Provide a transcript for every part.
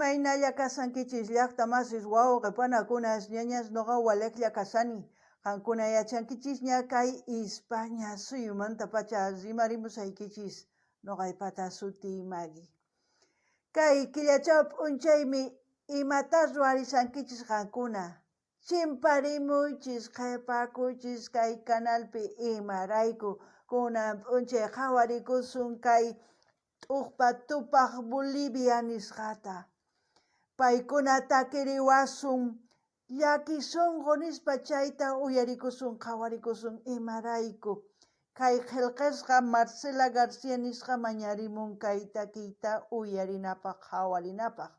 Maynalla kasankichis llaqta masis wawqa panakunas ñañas noqa waleqlla kasani. Qankuna yachankichis ña kay España suyumanta pacha rimarimusaykichis noqaypata suti Magui. Kay killachaw p'unchaymi imatas ruwarisankichis qankuna. Chimparimuychis qhipakuychis kay canalpi imarayku kunan p'unchay qhawarikusun kay t'uqpa tupaq Bolivia nisqata. Paykuna takiriwasun llakisunqu nispa chayta uyarikusun qhawarikusun imarayku. Kay qillqisqa Marcela García nisqa mañarimun kay takiyta uyarinapaq qhawarinapaq.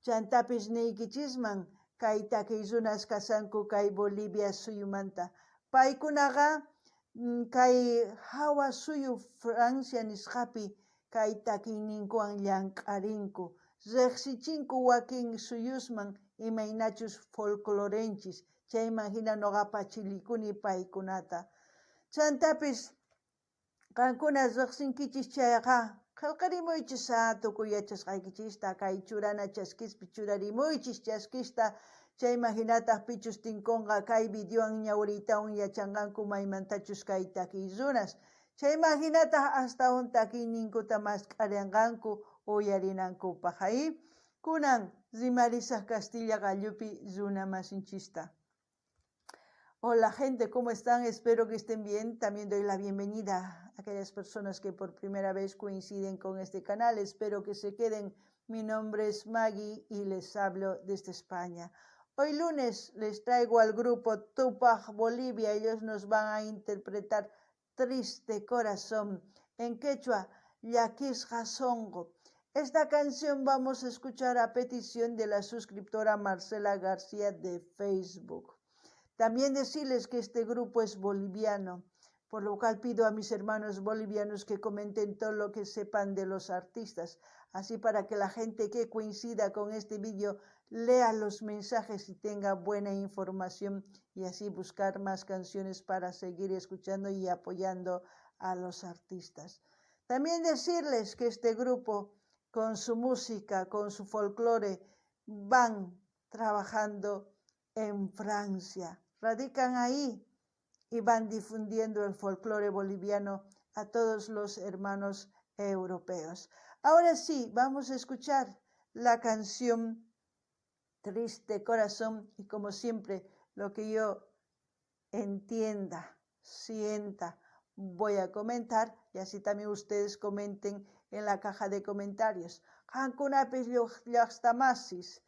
Chantapis niykichisman kay takiy runas kasanku kay Bolivia suyumanta. Paykunaqa kay hawa suyu Francia nisqapi kay takiyninkuwan llank'arinku. Riqsichinku wakin suyusman imaynachus folclorenchis. Chayman hina noqapa chilikuni paykunata. Chantapis qankuna riqsinkichis chayqa qillqirimuychis tukuyachasqaykichista kay churana chaskispi churarimuychis chaskista chayman hinataq pichus tinkunqa kay videowan ñawritawan yachanqanku maymantachus kay takiy runas. Chayman hinataq astawan takiyninkuta mask'arinqanku uyarinankupaq. Kunan rimarisaq Castilla Gallupi runa masinchista. Hola gente, ¿cómo están? Espero que estén bien. También doy la bienvenida a aquellas personas que por primera vez coinciden con este canal. Espero que se queden. Mi nombre es Magui y les hablo desde España. Hoy lunes les traigo al grupo Tupac Bolivia. Ellos nos van a interpretar Triste Corazón. En quechua, Llakisqa Songo. Esta canción vamos a escuchar a petición de la suscriptora Marcela García de Facebook. También decirles que este grupo es boliviano, por lo cual pido a mis hermanos bolivianos que comenten todo lo que sepan de los artistas, así para que la gente que coincida con este vídeo lea los mensajes y tenga buena información y así buscar más canciones para seguir escuchando y apoyando a los artistas. También decirles que este grupo, con su música, con su folclore, van trabajando en Francia. Radican ahí y van difundiendo el folclore boliviano a todos los hermanos europeos. Ahora sí, vamos a escuchar la canción Triste Corazón y como siempre, lo que yo entienda, sienta, voy a comentar y así también ustedes comenten en la caja de comentarios. Qankunapis llaqtamasis.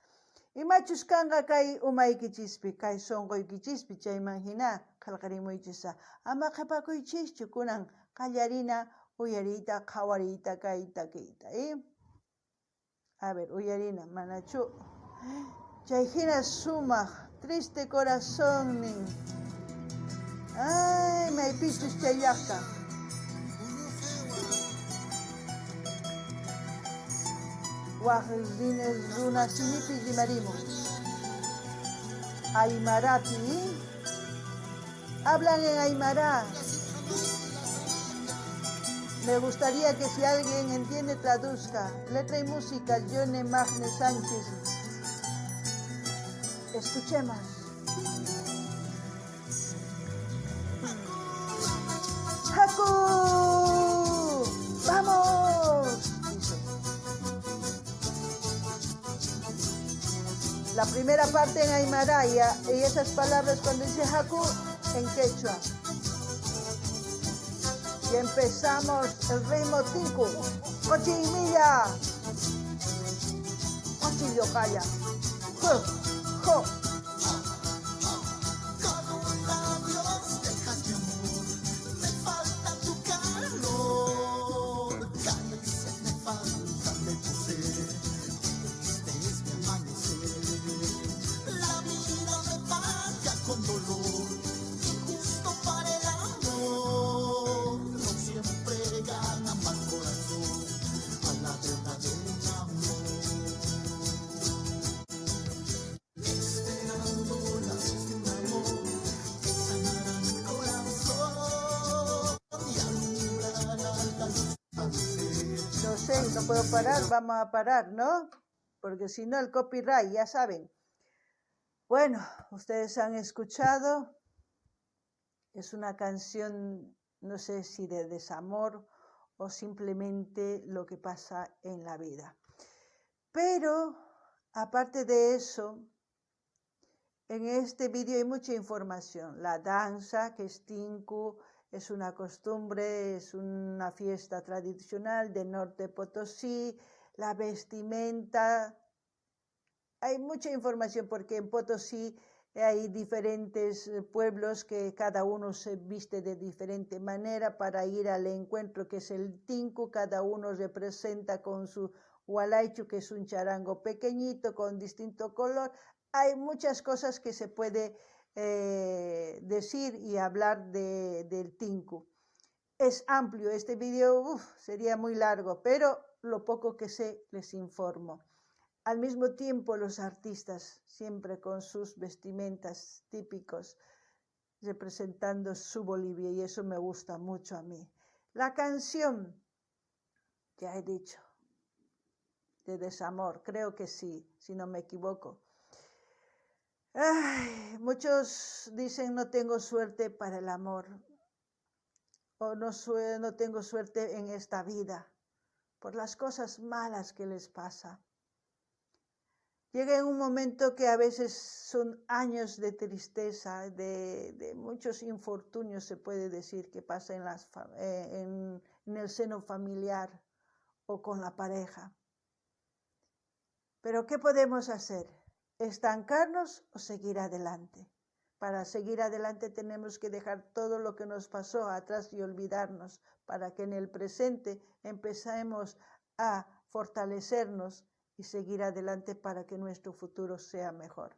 Imachus kanga kay umaykichispi, kay sonqoykichispi chayman hina qillqirimuychisa. Ama qhipakuychischu kunan qallarina uyariyta qhawariyta kay takiyta. A ver, uyarina manachu. Chay hina sumaq, Triste Corazón nin. Ay, maypichus chay llaqta. Waqrines runa simipi rimarimun. Aymarapi. Hablan en Aymara. Me gustaría que si alguien entiende traduzca. Letra y música, Yone Magne Sánchez. Escuchemos. ¡Haku! ¡Vamos! La primera parte en Aymara y esas palabras cuando dice Haku en quechua. Y empezamos el ritmo tinku. Cochimilla. Cochillocaya. Jo. No puedo parar, vamos a parar, ¿no? porque si no el copyright, ya saben. Bueno, ustedes han escuchado, es una canción, no sé si de desamor o simplemente lo que pasa en la vida. Pero, aparte de eso, en este vídeo hay mucha información. La danza, que es Tinku, es una costumbre, es una fiesta tradicional de Norte Potosí, la vestimenta. Hay mucha información porque en Potosí hay diferentes pueblos que cada uno se viste de diferente manera para ir al encuentro que es el Tinku. Cada uno representa con su hualaichu, que es un charango pequeñito con distinto color. Hay muchas cosas que se puede decir y hablar del Tinku. Es amplio este video, sería muy largo, pero lo poco que sé les informo. Al mismo tiempo los artistas, siempre con sus vestimentas típicos, representando su Bolivia, y eso me gusta mucho a mí. La canción, ya he dicho, de desamor, creo que sí, si no me equivoco. Ay, muchos dicen no tengo suerte para el amor, o no tengo suerte en esta vida, por las cosas malas que les pasa. Llega en un momento que a veces son años de tristeza, de muchos infortunios, se puede decir, que pasa en el seno familiar o con la pareja. Pero ¿qué podemos hacer? ¿Estancarnos o seguir adelante? Para seguir adelante tenemos que dejar todo lo que nos pasó atrás y olvidarnos, para que en el presente empecemos a fortalecernos y seguir adelante para que nuestro futuro sea mejor.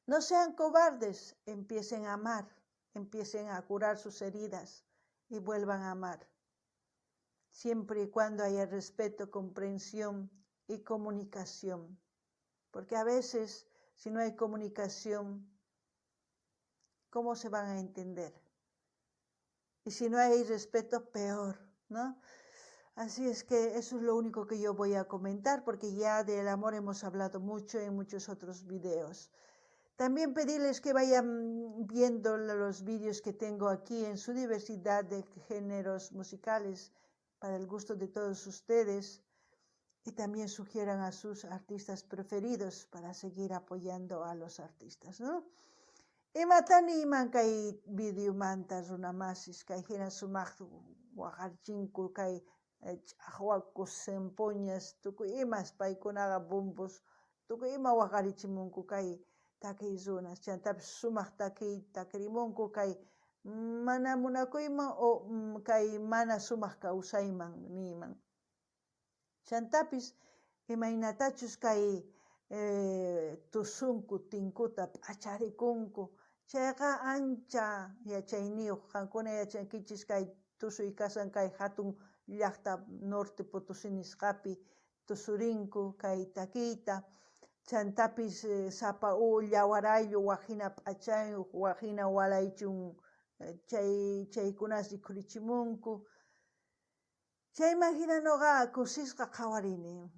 No sean cobardes, empiecen a amar, empiecen a curar sus heridas y vuelvan a amar. Siempre y cuando haya respeto, comprensión y comunicación. Porque a veces, si no hay comunicación, ¿cómo se van a entender? Y si no hay respeto, peor, ¿no? Así es que eso es lo único que yo voy a comentar, porque ya del amor hemos hablado mucho en muchos otros videos. También pedirles que vayan viendo los vídeos que tengo aquí en su diversidad de géneros musicales para el gusto de todos ustedes, y también sugieran a sus artistas preferidos para seguir apoyando a los artistas, ¿no? Imatani iman kay video manta runamasis kay hina sumaq waqarchinku kay ahuakus sempoñas tukuy imas paykunaqa bumbus tukuy ima waqarichimunku kay takiy runas chantapis sumaq takrimunku kay mana munakuyman o kay mana sumaq kawsayman niman. Chantapis imaynatachus kay tusunku tinkuta p'acharikunku, chayqa ancha yachayniyuq, qankuna yachankichis kay tusuy kasan kay hatun llaqta Norte Potosí nisqapi tusurinku kay takiyta, chantapis sapa llawar ayllu waqhina p'achayuq, waqhina walaychun chaykunas rikhurichimunku. Chayman hina noqa kusisqa qhawarini.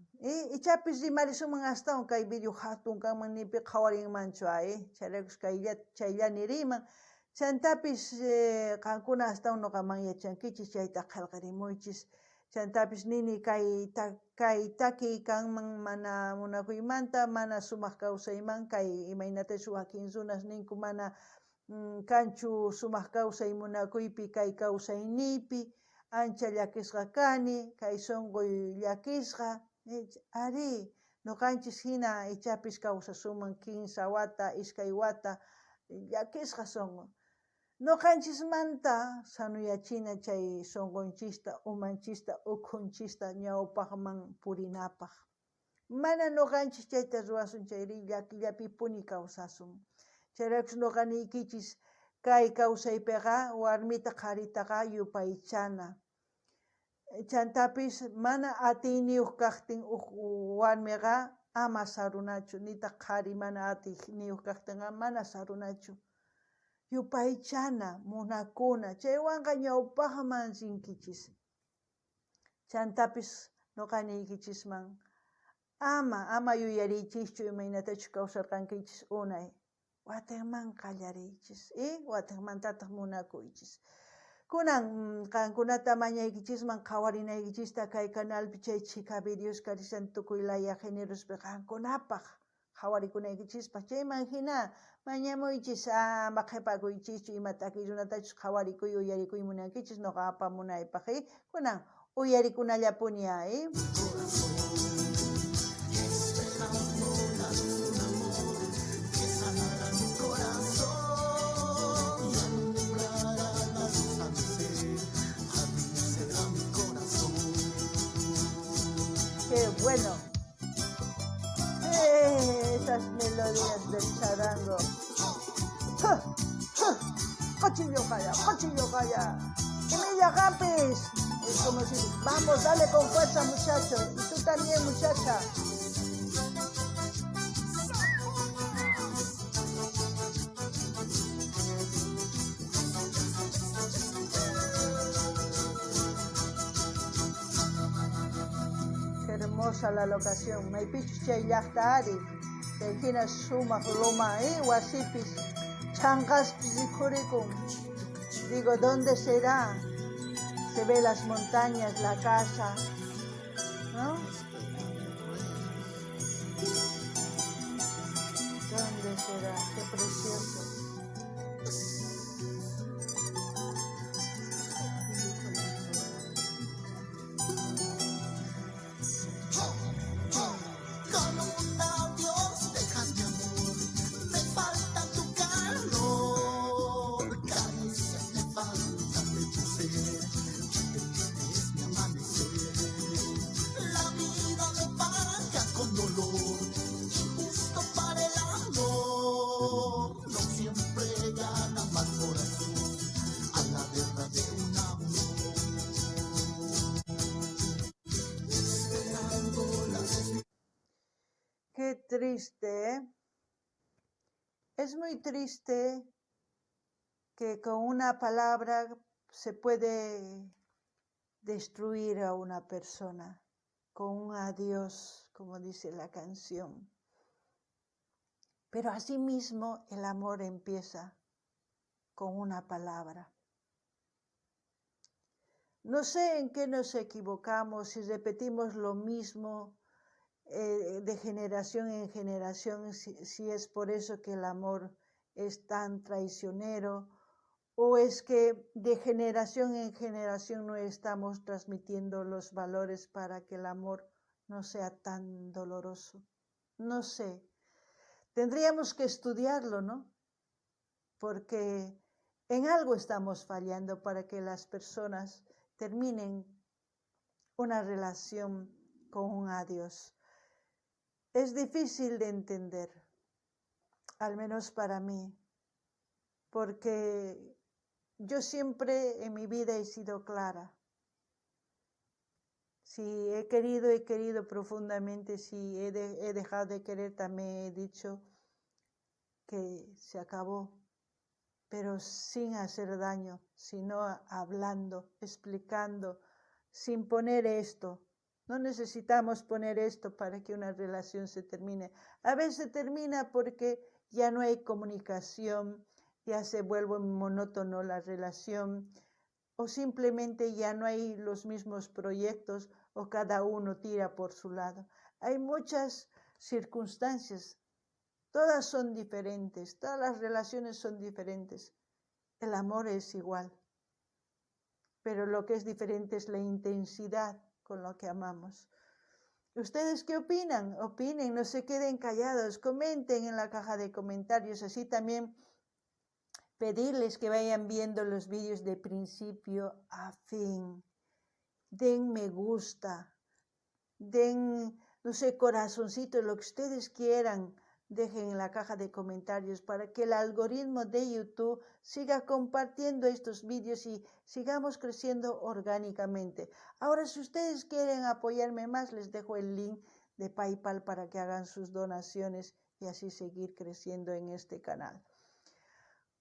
Ichapis rimarisuman astawan kay video hatun kanman nipi qhawarinmanchu chayrakus chayllani riman. Chantapis qankuna astawan noqaman yachankichis chayta qillqarimuychis. Chantapis nini kay takiy kanman mana munakuymanta, mana sumaq kawsayman kay imaynatash wakin runas ninku mana kanchu sumaq kawsay munakuypi kay kawsayniypi, ancha llakisqa kani, kay sonqoy llakisqa, ari noqanchis hina ichapis kawsasuman 15 wata, iskay wata llakisqa sonqo. Noqanchismanta sanuyachina chay sonqonchista, umanchista, ukhunchista ñawpaqman purinapaq. Mana noqanchis chayta ruwasun, chayri llakillapipuni kawsasun. Chayrakus noqaniykichis kay kawsaypiqa warmita qaritaqa yupaychana. Chantapis mana atiyniyuq kaqtin warmiqa ama sarunachu, nitaq qhari mana atiyniyuq kaqtinqa mana sarunachu. Yupaychana, munakuna, chaywanqa ñawpaqman rinkichis. Chantapis noqaniykichisman ama yuyarichischu imaynatachu kawsarqankichis unay. Watanman qallarichis, watanmantataq munakuychis. Kunan qankunata mañaykichisman qhawarinaykichista kay canalpi chay Chica Videos karisan tukuylaya generospi qankunapaq qhawarikunaykichispa chayman hina mañamuychis ama qhipakuychischu imata runatachus qhawarikuy uyarikuy munankichis noqa apamunaypaq kunan uyarikunallapuniya Qué bueno. Esas melodías del charango. Cochillo calla. Emilia Gapis. Es como si, vamos, dale con fuerza, muchachos. Y tú también, muchacha. Hermosa la locación. Maypichu chay llaqta ari. Chaykina sumaq loma, wasipis. Chanqaspis rikurikun. Digo, ¿dónde será? Se ve las montañas, la casa, ¿no? ¿Dónde será? Qué precioso. Qué triste, ¿eh? Es muy triste que con una palabra se puede destruir a una persona, con un adiós, como dice la canción. Pero asimismo el amor empieza con una palabra. No sé en qué nos equivocamos, si repetimos lo mismo de generación en generación, si es por eso que el amor es tan traicionero, o es que de generación en generación no estamos transmitiendo los valores para que el amor no sea tan doloroso. No sé, tendríamos que estudiarlo, ¿no? Porque en algo estamos fallando para que las personas terminen una relación con un adiós. Es difícil de entender, al menos para mí, porque yo siempre en mi vida he sido clara. Si he querido profundamente, si he dejado de querer, también he dicho que se acabó, pero sin hacer daño, sino hablando, explicando, sin poner esto. No necesitamos poner esto para que una relación se termine. A veces termina porque ya no hay comunicación, ya se vuelve monótono la relación, o simplemente ya no hay los mismos proyectos o cada uno tira por su lado. Hay muchas circunstancias, todas son diferentes, todas las relaciones son diferentes. El amor es igual, pero lo que es diferente es la intensidad con lo que amamos. ¿Ustedes qué opinan? Opinen, no se queden callados, comenten en la caja de comentarios, así también pedirles que vayan viendo los vídeos de principio a fin. Den me gusta, den, no sé, corazoncito, lo que ustedes quieran, dejen en la caja de comentarios para que el algoritmo de YouTube siga compartiendo estos vídeos y sigamos creciendo orgánicamente. Ahora, si ustedes quieren apoyarme más, les dejo el link de PayPal para que hagan sus donaciones y así seguir creciendo en este canal.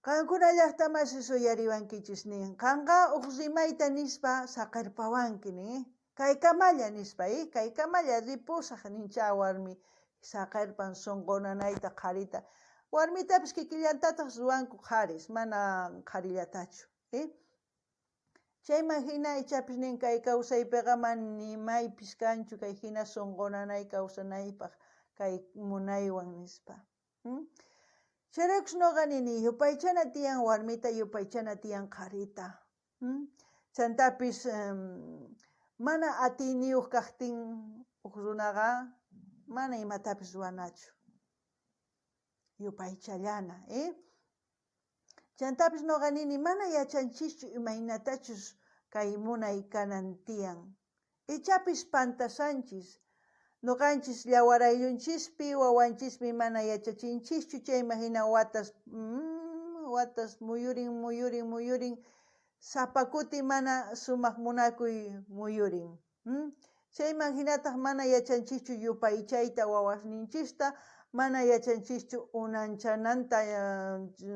Kankuna llaqtamas eso yariwankichis nin. Kanqa uqsimayta nispa saqirpawanki nin. Kaykamalla nispa, kaykamalla ripusaq nincha warmi saqirpan sunqunanayta qharita. Warmitapish kikillantataq ruwanku qharis, mana qharillatachu. Chayman hina ichapish nin kay kawsaypiqa mana nimaypis kanchu kay hina sunqunanay kawsanaypaq kay munaywan nispa. Chayraykus nuqa nini yupaychana tiyan warmita, yupaychana tiyan qharita. Chantapis mana atiniyuq kaqtin uq runaqa mana imatapis ruwanachu. Yupaychallana, Chantapis nuqa nini mana yachanchischu imaynatachus kay munay kanan tiyan. Ichapis pantasanchis. Nuqanchis llawarayllunchikpi wawanchismi mana yachachinchischu chayman hina watas muyurin sapakuti mana sumaq munakuy muyurin. Chayman hinataq mana yachanchikchu yupaychayta wawasninchista, mana yachanchikchu unanchananta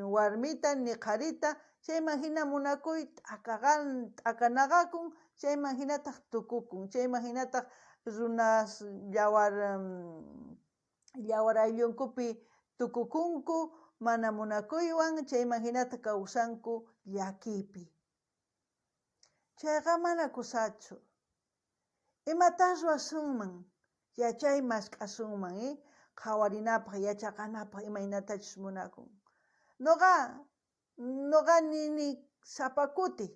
warmita ni qharita, chayman hina munakuy t'akanaqakun, chayman hinataq tukukun, chayman hinataq runas llawarayllunkupi tukukunku mana munakuywan, chayman hinata kawsanku llakipi. Chayqa mana kusachu. Imatas ruwasunman, yachay mask'asunman, qhawarinapaq, yachaqanapaq imaynatachus munakun. Nuqa nini sapakuti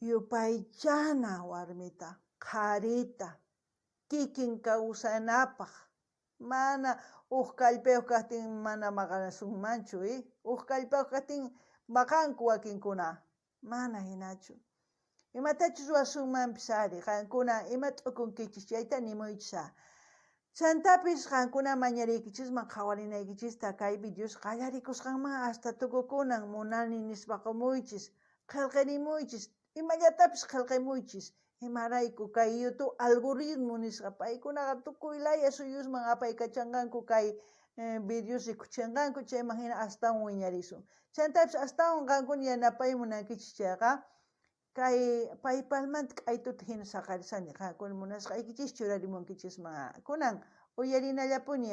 yupaychana warmita, qharita, kikin kawsanapaq, mana uq kallpayuq kaqtin mana maqanasunmanchu, uq kallpayuq kaqtin maqanku wakinkuna, mana hinachu. Imatachus ruwasunmanpis ari, qankuna ima t'ukunkichis chayta nimuychis. Chantapis qankuna mañariykichisman qhawarinaykichista kay videos qallarikusqanman hasta tukukunan munani nispa qumuychis, qillqirimuychis, imallatapis qillqimuychis. Imarayku kay YouTube algoritmo nisqa paykunaqa tukuylaya suyusman apaykachanqanku kay videos rikuchinqanku, chayman hina astawan wiñarisun. Chantapis astawan qankuna yanapaymunankichis chayqa kay paypalmanta k'aytuta hina saqarisani qankuna munasqaykichis churarimunkichisman. Kunan uyarinallapuni,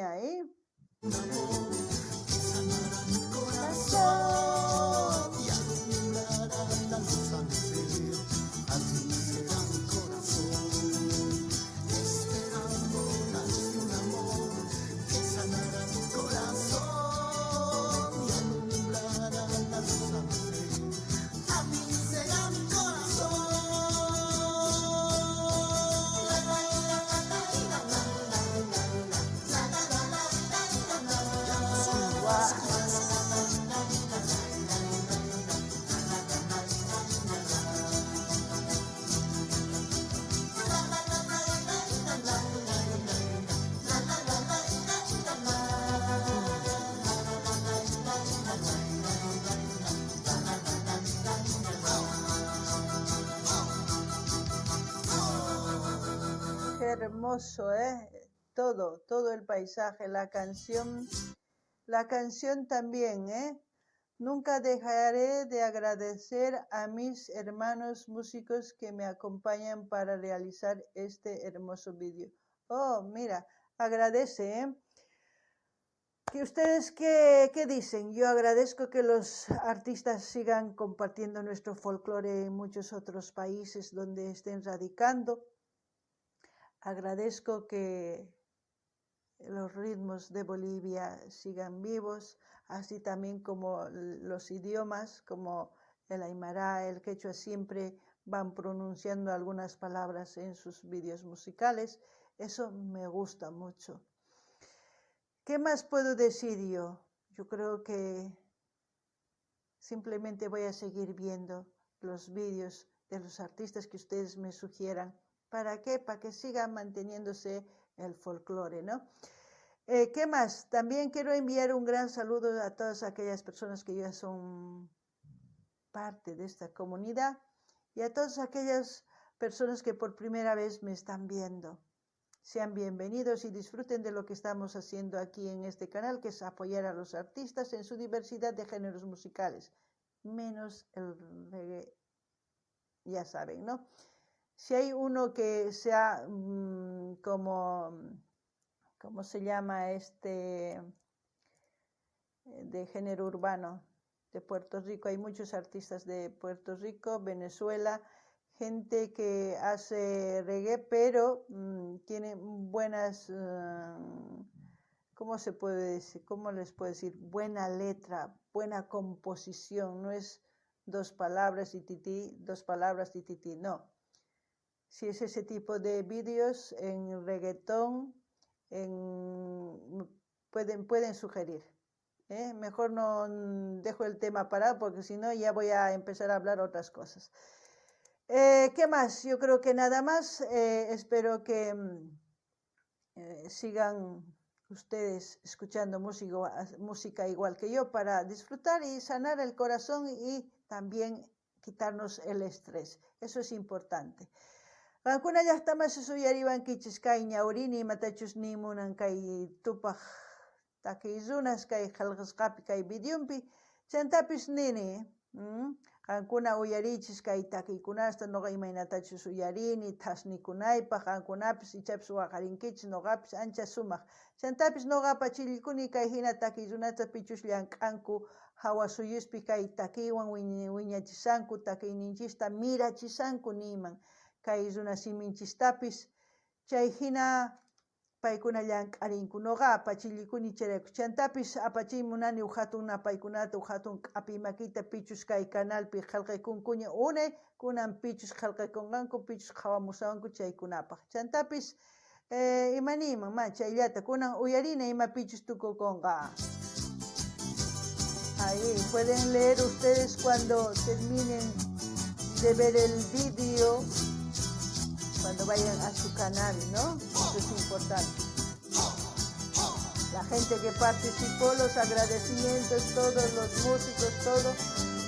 Hermoso, todo el paisaje, la canción también, Nunca dejaré de agradecer a mis hermanos músicos que me acompañan para realizar este hermoso vídeo. Oh, mira, agradece, ¿Que ustedes qué dicen? Yo agradezco que los artistas sigan compartiendo nuestro folclore en muchos otros países donde estén radicando. Agradezco que los ritmos de Bolivia sigan vivos, así también como los idiomas, como el aymara, el quechua, siempre van pronunciando algunas palabras en sus vídeos musicales. Eso me gusta mucho. ¿Qué más puedo decir yo? Yo creo que simplemente voy a seguir viendo los vídeos de los artistas que ustedes me sugieran. ¿Para qué? Para que siga manteniéndose el folclore, ¿no? ¿Qué más? También quiero enviar un gran saludo a todas aquellas personas que ya son parte de esta comunidad y a todas aquellas personas que por primera vez me están viendo. Sean bienvenidos y disfruten de lo que estamos haciendo aquí en este canal, que es apoyar a los artistas en su diversidad de géneros musicales, menos el reggae, ya saben, ¿no? Si hay uno que sea ¿cómo se llama de género urbano de Puerto Rico? Hay muchos artistas de Puerto Rico, Venezuela, gente que hace reggae, pero tiene buenas, ¿cómo se puede decir? ¿Cómo les puedo decir? Buena letra, buena composición, no es dos palabras y tití, no. Si es ese tipo de vídeos en reggaetón, pueden sugerir. Mejor no dejo el tema parado porque si no ya voy a empezar a hablar otras cosas. ¿Qué más? Yo creo que nada más. Espero que sigan ustedes escuchando música igual que yo para disfrutar y sanar el corazón y también quitarnos el estrés. Eso es importante. Qankuna llaqtamasi suyariwankichis kay ñawrini matachus nimunan kay tupaq takiy runas kay qillqasqapi kay videopi chantapis nini qankuna uyarichis kay takiykunasta noqa imaynatachus uyarini thasnikunaypaq qankunapis ichapis waqarinkichis noqapis ancha sumaq chantapis noqapa chillikuni kay hina takiy runata pichus llank'anku hawa suyuspi kay takiywan wiñachisanku takiyninchista mirachisanku niman kay runa siminchistapis chay hina paykuna llank'arinku noqapa chillikuni chirayku chantapis apachiymunani hatun napaykunata hatun k'api makita pichus kay canalpi qillqaykunkuña unay kunan pichus qillqaykunqanku pichus qhawamusawanku chaykunapaq chantapis imaniyman chayllata kunan uyarina ima pichus tukukunqa. Ahí pueden leer ustedes cuando terminen de ver el vídeo, cuando vayan a su canal, ¿no? Eso es importante. La gente que participó, los agradecimientos, todos los músicos, todo,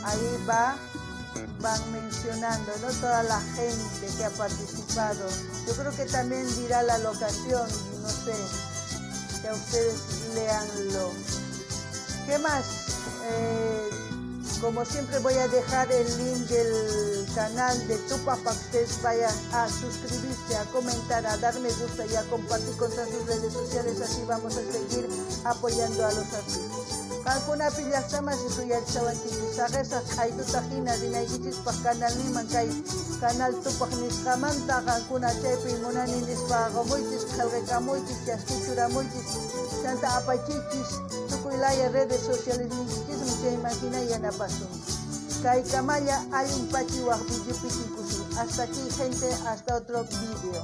ahí van mencionando, ¿no? Toda la gente que ha participado. Yo creo que también dirá la locación, no sé, que a ustedes leanlo. ¿Qué más? Como siempre voy a dejar el link del canal de Tupac para que ustedes vayan a suscribirse, a comentar, a dar me gusta y a compartir con todas sus redes sociales. Así vamos a seguir apoyando a los artistas. Qankuna pillaqtamas y suyarichawankichis saqesaq aytutajina dinaykichis pa canal niman kay canal Tupac nisqamanta qankuna chaypi munani nispa qomuychis qillqaykamuychis chaskichuramuychis chanta apaychichis tukuylaya redes sociales ninkichis chay máquina yanapasun kay kamalla hay un pachiwaq videopi tinkusun. Hasta aquí gente, hasta otro video.